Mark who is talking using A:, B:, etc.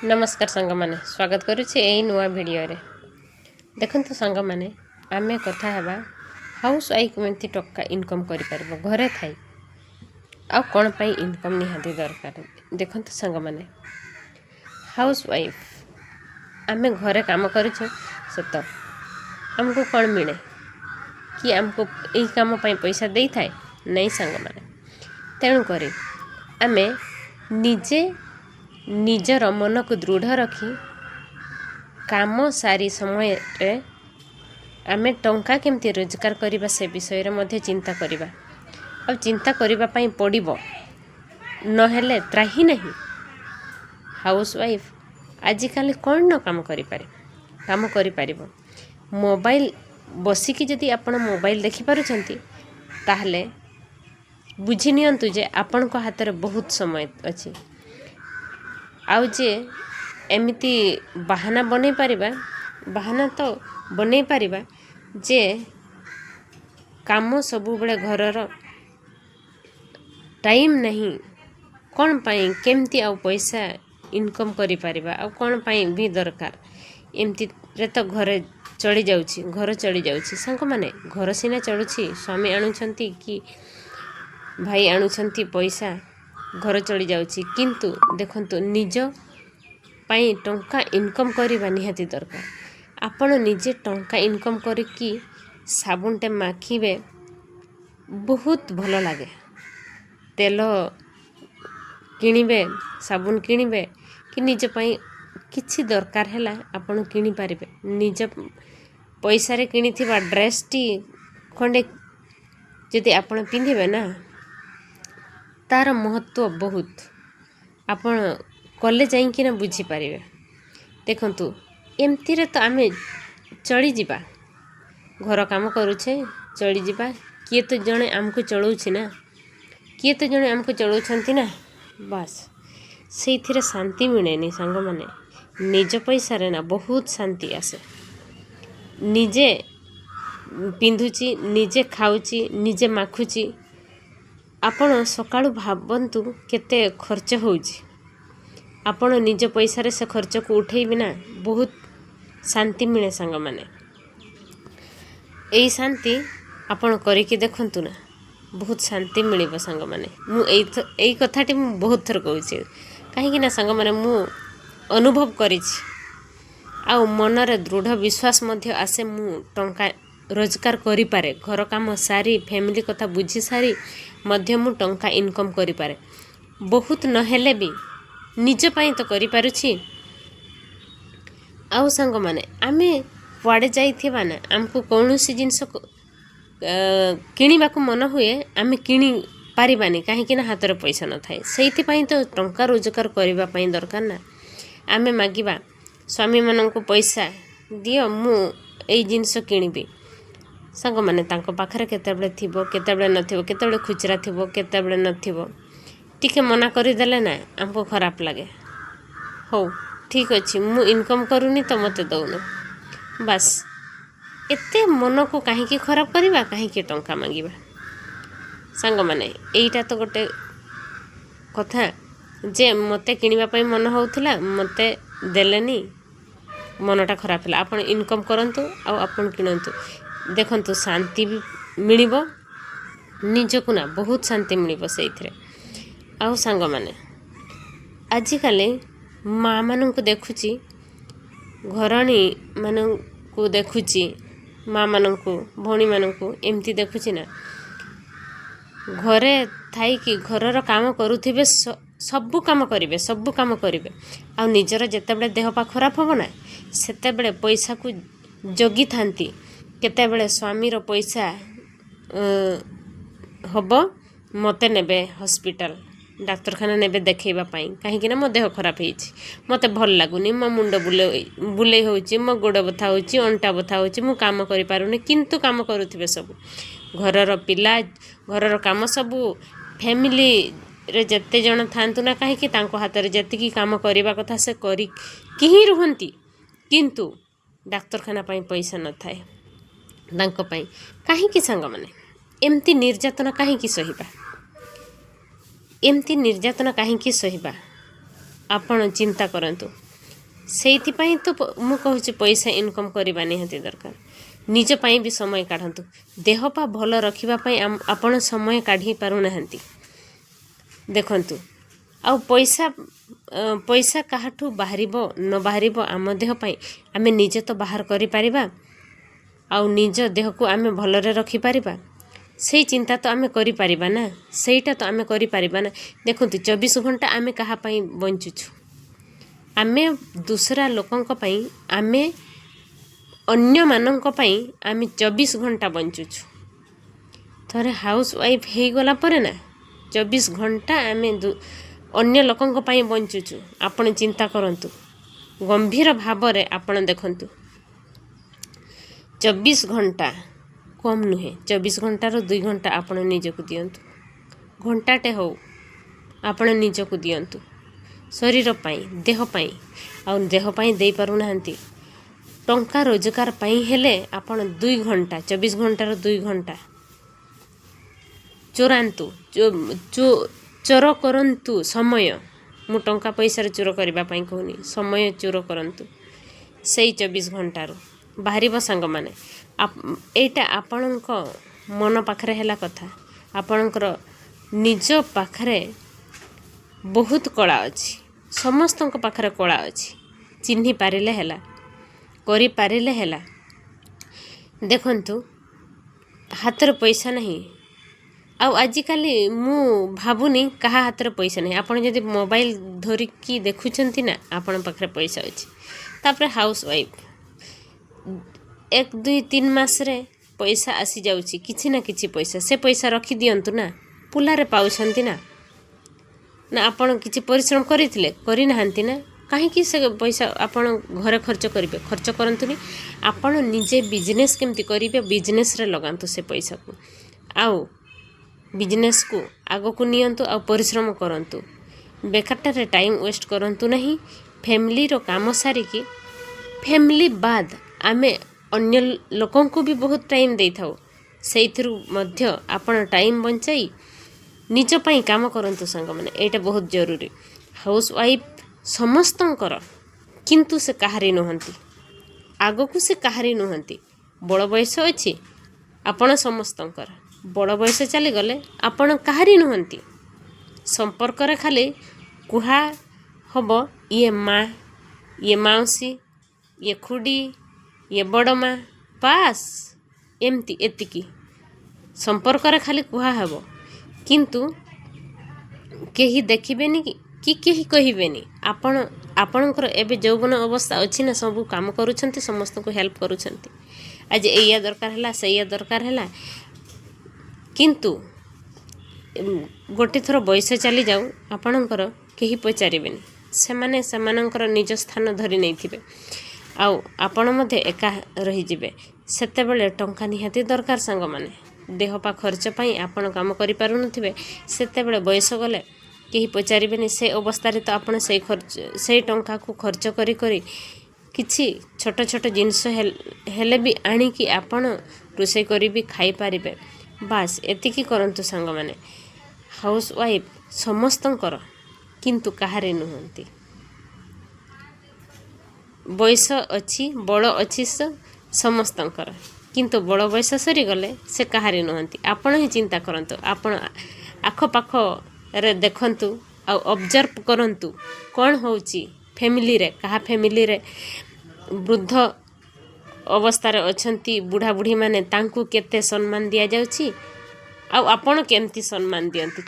A: नमस्कार सांग माने स्वागत करुच्छे यही नुआ भिडियो रे। देखंतु सांग माने आमे कथा हेबा हाउस वाइफ केमती टक्का इनकम करि परबो घरे थाई आ कोन पई इनकम निहाती दरकार। देखंतु सांग माने हाउस वाइफ आमे घरे काम करिछु सत हमको कोन मिले कि हमको एई काम पई पैसा देई थाए नहीं सांग माने। तेणु करी आमे निजे निजर मन को दृढ़ रखी काम सारी समय रे आमे टंका केमती रोजगार करिबा से विषय रे मध्ये चिंता करिबा और चिंता करिबा पई पड़िबो नहेले त्राही नहीं। हाउस वाइफ आजिकाली कौन न काम करि पारिबो मोबाइल बसिकी जदि आपण मोबाइल देखि पारुछंती ताहले बुझी नियंतु जे आपण को हाथ रे बहुत समय अछि। आउ जे एमिति बहाना बनै पारिबा बहाना तो बनै पारिबा जे काम सबु बळे घरर टाइम नहीं कौन पाई केमती आ पैसा इनकम करि पारिबा आ कौन पाई भी दरकार एमती रे तो घरे चली जाउछि घर चली जाउछि। संग माने घर सिना चलुछि स्वामी आणुछंती कि भाई आणुछंती पैसा घर चली जाउछि किंतु देखंतु निज पाई टंका इनकम करिबा निहाती दरकार। आपण निजे टंका इनकम करिकी साबुनटे माखिबे बहुत भलो लागे तेल किनिबे साबुन किनिबे कि निज पाई किछि दरकार हैला आपण किनि पारिबे निज पैसा रे किनिथिबा ड्रेस टी खंडे जदि आपण पिंधिबे ना तार महत्व बहुत आपण कले जाई कि ना बुझी पारिबे। देखंतु एमती रे तो आमे चली जिबा घर काम करूछे चली जिबा किए तो जणे हमको चलौछि ना किए तो जणे हमको चलौछंती ना बस सेइथिरे शांति मिलेनी संग माने निज पैसा रे ना बहुत शांति आसे। निजे पिंधुची निजे खाउची निजे माखुची आपण सकाळु भाबंतु केते खर्च होउची आपण निज पैसा रे से खर्च को उठेई बिना बहुत शांति मिले संग माने। एई शांति आपण करिकी देखंतु ना बहुत शांति मिलिबो संग माने। मु एई कथाटी मु बहुत थर कहूची काहे ना संग माने मु अनुभव करिछि आ मन रे दृढ़ विश्वास मध्य आसे मु टंका रोजगार करि पारे घर काम सारी फैमिली कथा बुझी सारी मध्य मु टंका इनकम करि पारे बहुत नहेले भी निज पाई तो करि पारुछि। आउ संग माने आमे वाडे जाइथिबा ना हमको कौनसी जिंस किनिबा को मन हुए आमे किनि पारिबानी काहे कि ना हाथ रे पैसा न थाए सेइथि पाई तो टंका रोजगार करिबा पाई दरकार ना। आमे मागिबा स्वामी मानन को पैसा दियो मु एई जिंस किनिबी संग माने तांको पाखरे केते बेले थिबो केते बेले नथिबो केते बेले खुचरा थिबो केते बेले नथिबो टिके मना करि देले ना हमको खराब लागे। हो ठीक अछि मु इनकम करूनी तो मते दउनो बस एते मन को काहे की खराब करिबा काहे की टंका मांगिबा संग माने एईटा तो गोटे कथा जे मते किनिबा पई मन होउथिला मते देलेनी मनटा खराब होला आपण इनकम करंतु आ आपण किनंतु देखंतु शांति भी मिलिबो निजको ना बहुत शांति मिलिबो सेइथरे। आउ सांग माने आजि काले माँ मानन को देखुची घरणी मानन को देखुची माँ मानन को भौणी मानन को एमती देखुची ना घरे थाई कि घरर काम करूथिबे सबु काम करिवे आ निजर जेते बेले देह पा खराब होबो ना सेते बेले पैसा को जगी थांती केते बेले स्वामी रो पैसा हबो मते नेबे हॉस्पिटल डाक्तरखाना नेबे देखैबा पाई काहे कि ना मो देह खराब हेछि मते भल लागुनी मो मुंड बुले होउची मो गोड़ बथा होउची अंटा बथा होउची मु काम करि पारुनी किंतु काम करूथिबे सब घरर पिला घरर काम सब फैमिली रे जत्ते जण थांतु ना काहे कि तांको हाथ रे जत्ते की काम करिबा कथा से करी किही रुहंती किंतु डाक्तरखाना पाई पैसा न थाए तांको पाई काहे कि संग माने एमती निर्यातना काहे कि सहिबा एमती निर्यातना काहे कि सहिबा आपण चिंता करंतु। ସେଇଥିପାଇଁ ତ ମୁଁ କହୁଛି ପଇସା ଇନକମ୍ କରିବା ନିହାତି ଦରକାର। ନିଜ ପାଇଁ ବି ସମୟ କାଢ଼ନ୍ତୁ। ଦେହ ପା ଭଲ ରଖିବା ପାଇଁ ଆପଣ ସମୟ କାଢ଼ି ପାରୁନାହାନ୍ତି। ଦେଖନ୍ତୁ, ଆଉ ପଇସା କାହାଠୁ ବାହାରିବ ନ ବାହାରିବ ଆମ ଦେହ ପାଇଁ ଆମେ ନିଜେ ତ ବାହାର କରିପାରିବା। ଆଉ ନିଜ ଦେହକୁ ଆମେ ଭଲରେ ରଖିପାରିବା, ସେଇ ଚିନ୍ତା ତ ଆମେ କରିପାରିବା ନା, ସେଇଟା ତ ଆମେ କରିପାରିବା ନା। ଦେଖନ୍ତୁ, 24 ଘଣ୍ଟା ଆମେ କାହା ପାଇଁ ବଞ୍ଚୁଛୁ? ଆମେ ଦୁସରା ଲୋକଙ୍କ ପାଇଁ, ଆମେ ଅନ୍ୟମାନଙ୍କ ପାଇଁ ଆମେ 24 ଘଣ୍ଟା ବଞ୍ଚୁଛୁ। ଥରେ ହାଉସ୍ ୱାଇଫ୍ ହେଇଗଲା ପରେ ନା 24 ଘଣ୍ଟା ଆମେ ଅନ୍ୟ ଲୋକଙ୍କ ପାଇଁ ବଞ୍ଚୁଛୁ। ଆପଣ ଚିନ୍ତା କରନ୍ତୁ, ଗମ୍ଭୀର ଭାବରେ ଆପଣ ଦେଖନ୍ତୁ। 24 ଘଣ୍ଟା କମ୍ ନୁହେଁ। 24 ଘଣ୍ଟାରୁ 2 ଘଣ୍ଟା ଆପଣ ନିଜକୁ ଦିଅନ୍ତୁ। ଘଣ୍ଟାଟେ ହଉ ଆପଣ ନିଜକୁ ଦିଅନ୍ତୁ, ଶରୀର ପାଇଁ, ଦେହ ପାଇଁ। ଆଉ ଦେହ ପାଇଁ ଦେଇପାରୁନାହାନ୍ତି, ଟଙ୍କା ରୋଜଗାର ପାଇଁ ହେଲେ ଆପଣ 2 ଘଣ୍ଟା, 24 ଘଣ୍ଟାରୁ 2 ଘଣ୍ଟା ଚୋରାନ୍ତୁ, ଚୋର କରନ୍ତୁ ସମୟ। ମୁଁ ଟଙ୍କା ପଇସାରେ ଚୋର କରିବା ପାଇଁ କହୁନି, ସମୟ ଚୋର କରନ୍ତୁ। ସେଇ 24 ଘଣ୍ଟାରୁ ବାହାରିବ ସାଙ୍ଗମାନେ। ଏଇଟା ଆପଣଙ୍କ ମନ ପାଖରେ ହେଲା କଥା। ଆପଣଙ୍କର ନିଜ ପାଖରେ ବହୁତ କଳା ଅଛି। ସମସ୍ତଙ୍କ ପାଖରେ କଳା ଅଛି। ଚିହ୍ନି ପାରିଲେ ହେଲା, କରିପାରିଲେ ହେଲା। ଦେଖନ୍ତୁ, ହାତରେ ପଇସା ନାହିଁ। ଆଉ ଆଜିକାଲି ମୁଁ ଭାବୁନି କାହା ହାତରେ ପଇସା ନାହିଁ। ଆପଣ ଯଦି ମୋବାଇଲ ଧରିକି ଦେଖୁଛନ୍ତି ନା, ଆପଣଙ୍କ ପାଖରେ ପଇସା ଅଛି। ତାପରେ ହାଉସ୍ ୱାଇଫ୍ 1, 2, 3 ମାସରେ ପଇସା ଆସିଯାଉଛି, କିଛି ନା କିଛି ପଇସା। ସେ ପଇସା ରଖିଦିଅନ୍ତୁ ନା, ପୁଲାରେ ପାଉଛନ୍ତି ନା। ନା ଆପଣ କିଛି ପରିଶ୍ରମ କରିଥିଲେ? କରିନାହାନ୍ତି ନା। କାହିଁକି ସେ ପଇସା ଆପଣ ଘରେ ଖର୍ଚ୍ଚ କରିବେ? ଖର୍ଚ୍ଚ କରନ୍ତୁନି। ଆପଣ ନିଜେ ବିଜନେସ୍ କେମିତି କରିବେ, ବିଜନେସ୍ରେ ଲଗାନ୍ତୁ ସେ ପଇସାକୁ। ଆଉ ବିଜନେସ୍କୁ ଆଗକୁ ନିଅନ୍ତୁ, ଆଉ ପରିଶ୍ରମ କରନ୍ତୁ। ବେକାରଟାରେ ଟାଇମ୍ ୱେଷ୍ଟ କରନ୍ତୁ ନାହିଁ। ଫ୍ୟାମିଲିର କାମ ସାରିକି, ଫ୍ୟାମିଲି ବାଦ୍ ଆମେ ଅନ୍ୟ ଲୋକଙ୍କୁ ବି ବହୁତ ଟାଇମ୍ ଦେଇଥାଉ। ସେଇଥିରୁ ମଧ୍ୟ ଆପଣ ଟାଇମ୍ ବଞ୍ଚାଇ ନିଜ ପାଇଁ କାମ କରନ୍ତୁ ସାଙ୍ଗମାନେ। ଏଇଟା ବହୁତ ଜରୁରୀ। ହାଉସ୍ ୱାଇଫ୍ ସମସ୍ତଙ୍କର, କିନ୍ତୁ ସେ କାହାରି ନୁହନ୍ତି। ଆଗକୁ ସେ କାହାରି ନୁହନ୍ତି। ବଡ଼ ବୟସ ଅଛି, ଆପଣ ସମସ୍ତଙ୍କର। ବଡ଼ ବୟସ ଚାଲିଗଲେ ଆପଣ କାହାରି ନୁହନ୍ତି। ସମ୍ପର୍କରେ ଖାଲି କୁହା ହବ ଇଏ ମା, ଇଏ ମାଉସୀ, ଇଏ ଖୁଡ଼ି, ଇଏ ବଡ଼ ମା, ବାସ୍ ଏମିତି, ଏତିକି ସମ୍ପର୍କରେ ଖାଲି କୁହା ହେବ। କିନ୍ତୁ କେହି ଦେଖିବେନି କି କେହି କହିବେନି। ଆପଣଙ୍କର ଏବେ ଯୌବନ ଅବସ୍ଥା ଅଛି ନା, ସବୁ କାମ କରୁଛନ୍ତି, ସମସ୍ତଙ୍କୁ ହେଲ୍ପ କରୁଛନ୍ତି। ଆଜି ଏଇଆ ଦରକାର ହେଲା, ସେଇଆ ଦରକାର ହେଲା। କିନ୍ତୁ ଗୋଟେ ଥର ବୟସ ଚାଲିଯାଉ, ଆପଣଙ୍କର କେହି ପଚାରିବେନି। ସେମାନେ ସେମାନଙ୍କର ନିଜ ସ୍ଥାନ ଧରି ନେଇଥିବେ, ଆଉ ଆପଣ ମଧ୍ୟ ଏକା ରହିଯିବେ। ସେତେବେଳେ ଟଙ୍କା ନିହାତି ଦରକାର ସାଙ୍ଗମାନେ। ଦେହ ପା ଖର୍ଚ୍ଚ ପାଇଁ ଆପଣ କାମ କରିପାରୁନଥିବେ। ସେତେବେଳେ ବୟସ ଗଲେ କେହି ପଚାରିବେନି। ସେ ଅବସ୍ଥାରେ ତ ଆପଣ ସେଇ ଟଙ୍କାକୁ ଖର୍ଚ୍ଚ କରି କିଛି ଛୋଟ ଛୋଟ ଜିନିଷ ହେଲେ ବି ଆଣିକି ଆପଣ ରୋଷେଇ କରି ବି ଖାଇପାରିବେ। ବାସ୍ ଏତିକି କରନ୍ତୁ ସାଙ୍ଗମାନେ। ହାଉସ୍ ୱାଇଫ୍ ସମସ୍ତଙ୍କର, କିନ୍ତୁ କାହାରି ନୁହନ୍ତି। ବୟସ ଅଛି, ବଳ ଅଛି ସମସ୍ତଙ୍କର, କିନ୍ତୁ ବଳ ବୟସ ସରିଗଲେ ସେ କାହାରି ନୁହନ୍ତି। ଆପଣ ହିଁ ଚିନ୍ତା କରନ୍ତୁ। ଆପଣ ଆଖପାଖରେ ଦେଖନ୍ତୁ, ଆଉ ଅବଜର୍ଭ କରନ୍ତୁ କ'ଣ ହେଉଛି ଫ୍ୟାମିଲିରେ। କାହା ଫ୍ୟାମିଲିରେ ବୃଦ୍ଧ ଅବସ୍ଥାରେ ଅଛନ୍ତି ବୁଢ଼ାବୁଢ଼ୀମାନେ, ତାଙ୍କୁ କେତେ ସମ୍ମାନ ଦିଆଯାଉଛି, ଆଉ ଆପଣ କେମିତି ସମ୍ମାନ ଦିଅନ୍ତି,